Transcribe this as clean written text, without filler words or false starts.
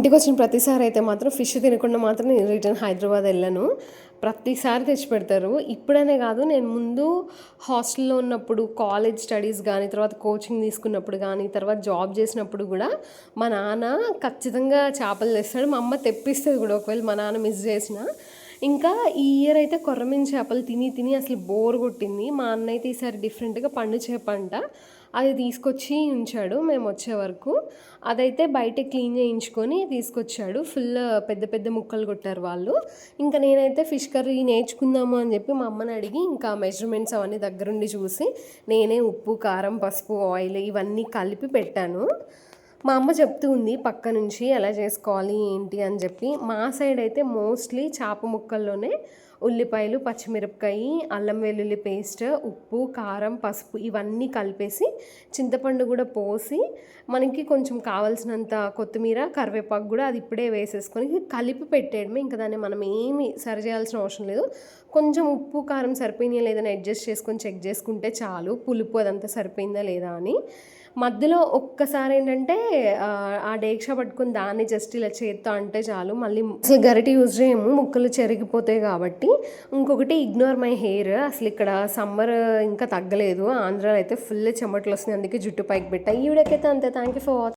ఇంటికొచ్చిన ప్రతిసారి అయితే మాత్రం ఫిష్ తినకుండా మాత్రం నేను రిటర్న్ హైదరాబాద్ వెళ్ళను. ప్రతిసారి తెచ్చిపెడతారు. ఇప్పుడనే కాదు, నేను ముందు హాస్టల్‌లో ఉన్నప్పుడు, కాలేజ్ స్టడీస్ గానీ, తర్వాత కోచింగ్ తీసుకున్నప్పుడు గానీ, తర్వాత జాబ్ చేసినప్పుడు గూడా మా నాన్న ఖచ్చితంగా చేపలు తెస్తాడు. మా అమ్మ తెప్పిస్తది గూడా ఒకవేళ మా నాన్న మిస్ చేసినా. ఇంకా ఈ ఇయర్ అయితే కొర్రమీను చేపలు తిని తిని అసలు బోర్ కొట్టింది. మా అన్న అయితే ఈసారి డిఫరెంట్‌గా పండు చేప అంట. అది తీసుకొచ్చి ఉంచాడు మేమొచ్చే వరకు. అదైతే బయటే క్లీన్ చేయించుకొని తీసుకొచ్చాడు. ఫుల్ పెద్ద పెద్ద ముక్కలు కొట్టారు వాళ్ళు. ఇంకా నేనైతే ఫిష్ కర్రీ నేర్చుకుందాము అని చెప్పి మా అమ్మని అడిగి, ఇంకా మెజర్మెంట్స్ అవన్నీ దగ్గరుండి చూసి, నేనే ఉప్పు, కారం, పసుపు, ఆయిల్ ఇవన్నీ కలిపి పెట్టాను. మా అమ్మ చెప్తూ ఉంది పక్క నుంచి ఎలా చేసుకోవాలి ఏంటి అని చెప్పి. మా సైడ్ అయితే మోస్ట్లీ చేప ముక్కల్లోనే ఉల్లిపాయలు, పచ్చిమిరపకాయ, అల్లం వెల్లుల్లి పేస్ట్, ఉప్పు, కారం, పసుపు ఇవన్నీ కలిపేసి చింతపండు కూడా పోసి, మనకి కొంచెం కావాల్సినంత కొత్తిమీర, కరివేపాకు కూడా అది ఇప్పుడే వేసేసుకొని కలిపి పెట్టేయడమే. ఇంకా దాన్ని మనం ఏమి సరి చేయాల్సిన అవసరం లేదు. కొంచెం ఉప్పు, కారం సరిపోయినాయా లేదని అడ్జస్ట్ చేసుకొని చెక్ చేసుకుంటే చాలు, పులుపు అదంతా సరిపోయిందా లేదా అని. మధ్యలో ఒక్కసారి ఏంటంటే ఆ డేక్షా పట్టుకొని దాన్ని జస్ట్ ఇలా చేత్తో అంటే చాలు, మళ్ళీ అసలు గరిటె యూజ్ చేయము, ముక్కలు చెరిగిపోతాయి కాబట్టి. ఇంకొకటి, ఇగ్నోర్ మై హెయిర్. అసలు ఇక్కడ సమ్మర్ ఇంకా తగ్గలేదు, ఆంధ్రాలో అయితే ఫుల్ చెమటలు వస్తున్నాయి, అందుకే జుట్టు పైకి పెట్టా. ఈ వీడియోకైతే అంతే. Thank you for watching.